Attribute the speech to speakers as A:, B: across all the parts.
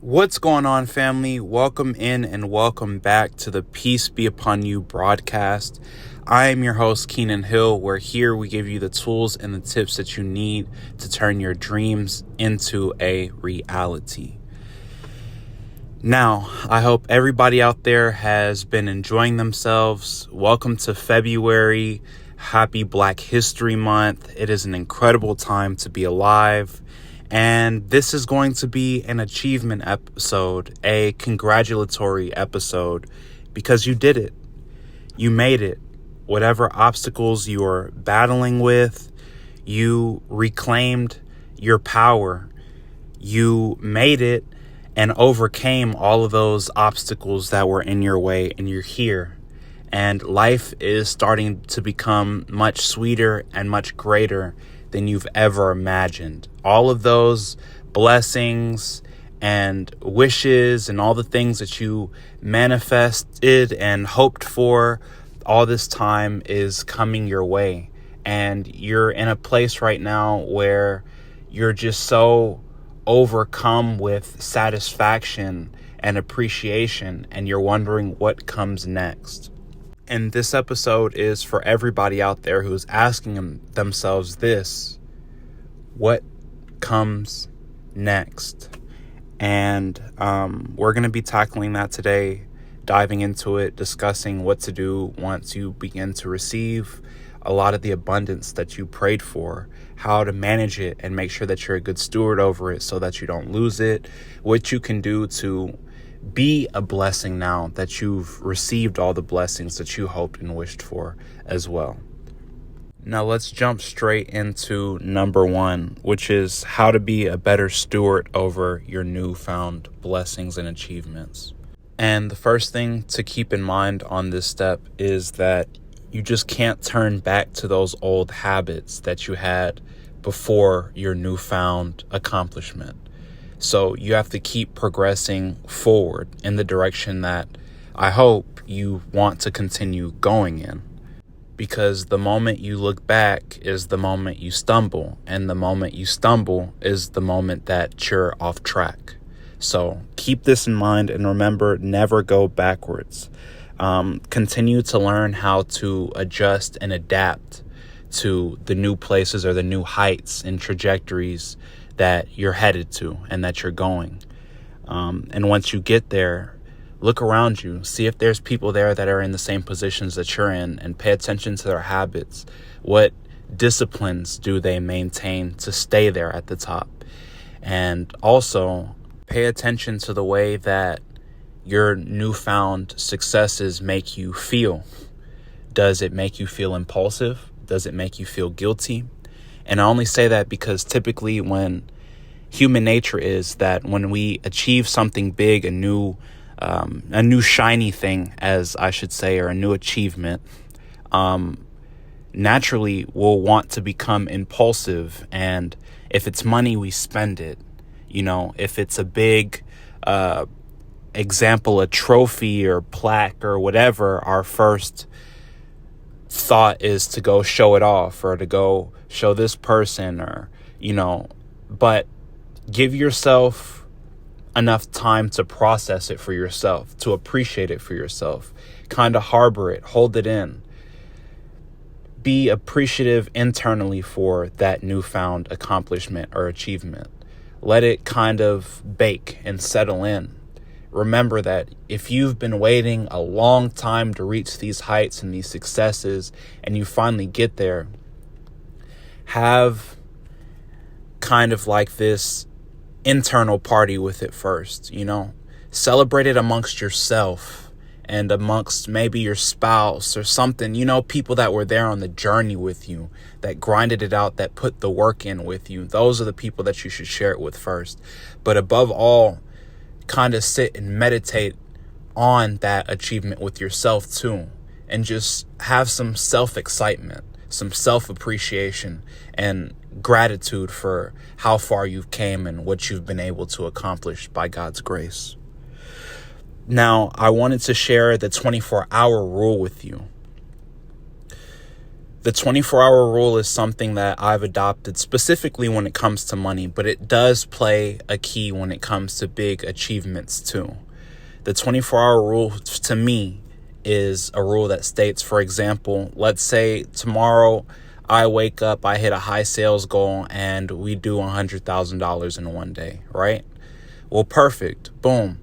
A: What's going on, family? Welcome in and welcome back to the Peace Be Upon You broadcast. I am your host, Keenan Hill, where here we give you the tools and the tips that you need to turn your dreams into a reality. Now, I hope everybody out there has been enjoying themselves. Welcome to February. Happy Black History Month. It is an incredible time to be alive. And this is going to be an achievement episode, a congratulatory episode, because you did it. You made it. Whatever obstacles you are battling with, you reclaimed your power. You made it and overcame all of those obstacles that were in your way, and you're here. And life is starting to become much sweeter and much greater than you've ever imagined. All of those blessings and wishes and all the things that you manifested and hoped for all this time is coming your way. And you're in a place right now where you're just so overcome with satisfaction and appreciation, and you're wondering what comes next. And this episode is for everybody out there who's asking themselves this: what comes next? And we're going to be tackling that today, diving into it, discussing what to do once you begin to receive a lot of the abundance that you prayed for, how to manage it and make sure that you're a good steward over it so that you don't lose it, what you can do to be a blessing now that you've received all the blessings that you hoped and wished for as well. Now let's jump straight into number one, which is how to be a better steward over your newfound blessings and achievements. And the first thing to keep in mind on this step is that you just can't turn back to those old habits that you had before your newfound accomplishment. So you have to keep progressing forward in the direction that I hope you want to continue going in. Because the moment you look back is the moment you stumble, and the moment you stumble is the moment that you're off track. So keep this in mind, and remember, never go backwards. Continue to learn how to adjust and adapt to the new places or the new heights and trajectories that you're headed to and that you're going. And once you get there, look around you, see if there's people there that are in the same positions that you're in, and pay attention to their habits. What disciplines do they maintain to stay there at the top? And also pay attention to the way that your newfound successes make you feel. Does it make you feel impulsive? Does it make you feel guilty? And I only say that because typically when human nature is that when we achieve something big, a new shiny thing, as I should say, or a new achievement, naturally we'll want to become impulsive. And if it's money, we spend it. If it's a big example, a trophy or plaque or whatever, our first thought is to go show it off or to go show this person, or but give yourself enough time to process it for yourself, to appreciate it for yourself, kind of harbor it, hold it in, be appreciative internally for that newfound accomplishment or achievement. Let it kind of bake and settle in. Remember that if you've been waiting a long time to reach these heights and these successes, and you finally get there, have kind of like this internal party with it first, celebrate it amongst yourself and amongst maybe your spouse or something, people that were there on the journey with you, that grinded it out, that put the work in with you. Those are the people that you should share it with first. But above all, kind of sit and meditate on that achievement with yourself too, and just have some self-excitement, some self-appreciation and gratitude for how far you've came and what you've been able to accomplish by God's grace. Now, I wanted to share the 24-hour rule with you. The 24-hour rule is something that I've adopted specifically when it comes to money, but it does play a key when it comes to big achievements too. The 24-hour rule to me is a rule that states, for example, let's say tomorrow I wake up, I hit a high sales goal, and we do $100,000 in one day, right? Well, perfect. Boom.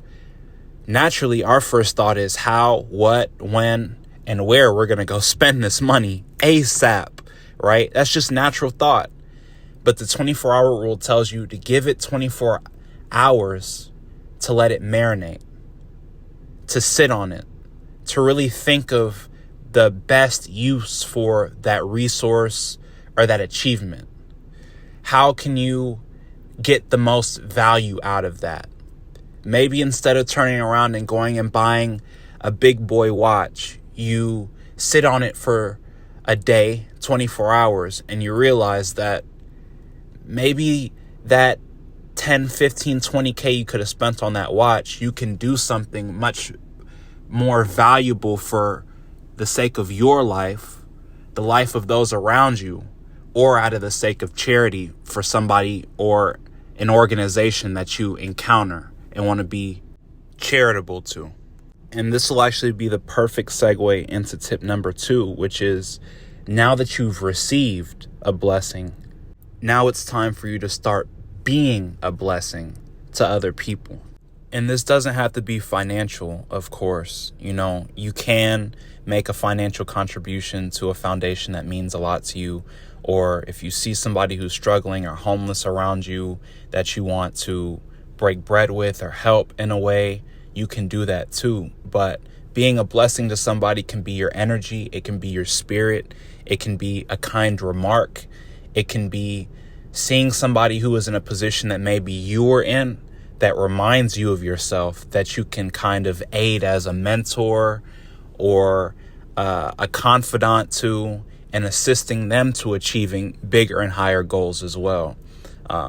A: Naturally, our first thought is how, what, when, and where we're going to go spend this money ASAP, right? That's just natural thought. But the 24-hour rule tells you to give it 24 hours to let it marinate, to sit on it, to really think of the best use for that resource or that achievement. How can you get the most value out of that? Maybe instead of turning around and going and buying a big boy watch, you sit on it for a day, 24 hours, and you realize that maybe that 10, 15, 20K you could have spent on that watch, you can do something much more valuable for the sake of your life, the life of those around you, or out of the sake of charity for somebody or an organization that you encounter and want to be charitable to. And this will actually be the perfect segue into tip number 2, which is now that you've received a blessing, now it's time for you to start being a blessing to other people. And this doesn't have to be financial, of course. You know, you can make a financial contribution to a foundation that means a lot to you. Or if you see somebody who's struggling or homeless around you that you want to break bread with or help in a way, you can do that too. But being a blessing to somebody can be your energy. It can be your spirit. It can be a kind remark. It can be seeing somebody who is in a position that maybe you were in that reminds you of yourself, that you can kind of aid as a mentor or a confidant to, and assisting them to achieving bigger and higher goals as well.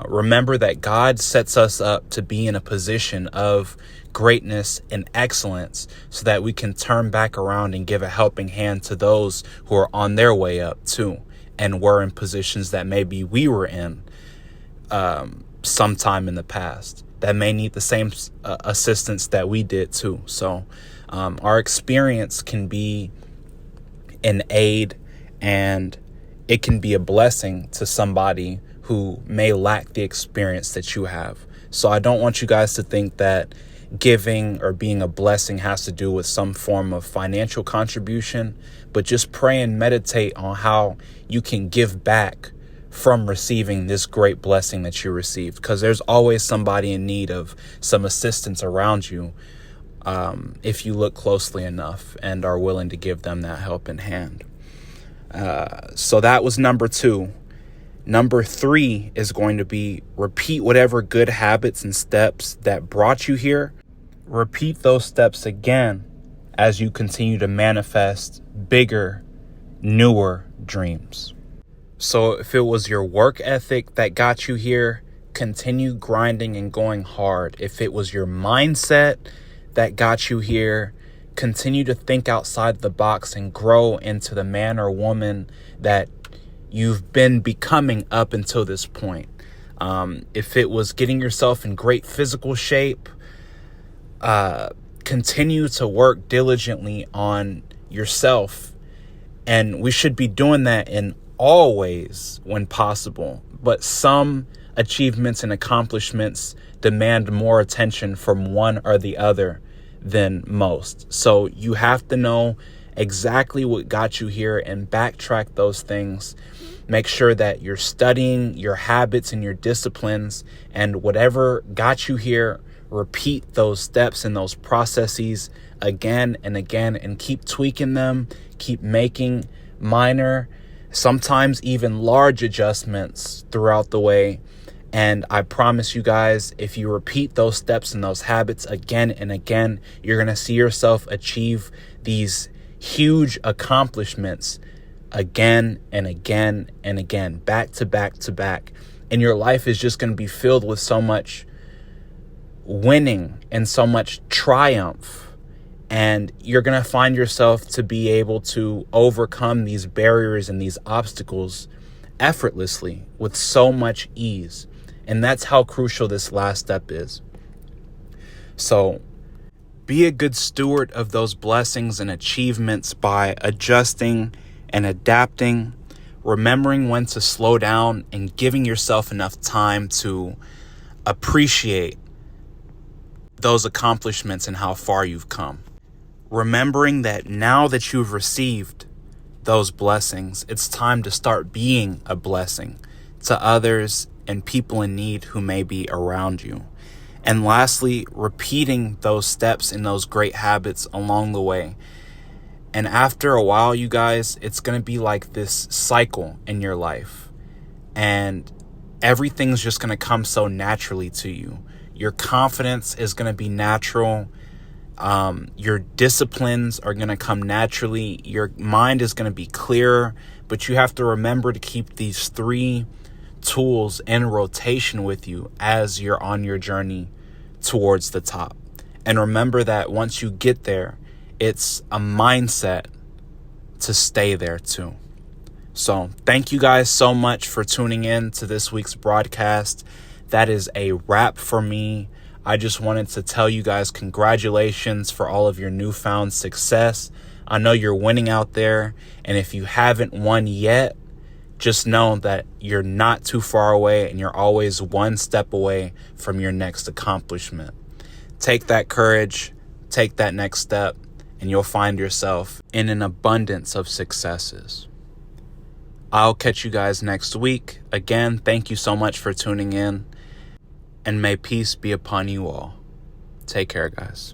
A: Remember that God sets us up to be in a position of greatness and excellence so that we can turn back around and give a helping hand to those who are on their way up too, and were in positions that maybe we were in sometime in the past that may need the same assistance that we did too. So our experience can be an aid, and it can be a blessing to somebody who may lack the experience that you have. So I don't want you guys to think that giving or being a blessing has to do with some form of financial contribution, but just pray and meditate on how you can give back from receiving this great blessing that you received, because there's always somebody in need of some assistance around you if you look closely enough and are willing to give them that helping hand. So that was number 2. Number 3 is going to be repeat whatever good habits and steps that brought you here. Repeat those steps again as you continue to manifest bigger, newer dreams. So if it was your work ethic that got you here, continue grinding and going hard. If it was your mindset that got you here, continue to think outside the box and grow into the man or woman that you've been becoming up until this point. If it was getting yourself in great physical shape, continue to work diligently on yourself. And we should be doing that in all ways when possible. But some achievements and accomplishments demand more attention from one or the other than most. So you have to know exactly what got you here and backtrack those things. Make sure that you're studying your habits and your disciplines, and whatever got you here, repeat those steps and those processes again and again, and keep tweaking them, keep making minor, sometimes even large adjustments throughout the way. And I promise you guys, if you repeat those steps and those habits again and again, you're going to see yourself achieve these huge accomplishments again and again and again, back to back to back. And your life is just going to be filled with so much winning and so much triumph And you're going to find yourself to be able to overcome these barriers and these obstacles effortlessly with so much ease. And that's how crucial this last step is. So be a good steward of those blessings and achievements by adjusting and adapting, remembering when to slow down and giving yourself enough time to appreciate those accomplishments and how far you've come. Remembering that now that you've received those blessings, it's time to start being a blessing to others and people in need who may be around you. And lastly, repeating those steps and those great habits along the way. And after a while, you guys, it's going to be like this cycle in your life. And everything's just going to come so naturally to you. Your confidence is going to be natural. Your disciplines are going to come naturally. Your mind is going to be clearer. But you have to remember to keep these 3 tools in rotation with you as you're on your journey towards the top. And remember that once you get there, it's a mindset to stay there too. So thank you guys so much for tuning in to this week's broadcast. That is a wrap for me. I just wanted to tell you guys congratulations for all of your newfound success. I know you're winning out there. And if you haven't won yet, just know that you're not too far away and you're always one step away from your next accomplishment. Take that courage, take that next step, and you'll find yourself in an abundance of successes. I'll catch you guys next week. Again, thank you so much for tuning in, and may peace be upon you all. Take care, guys.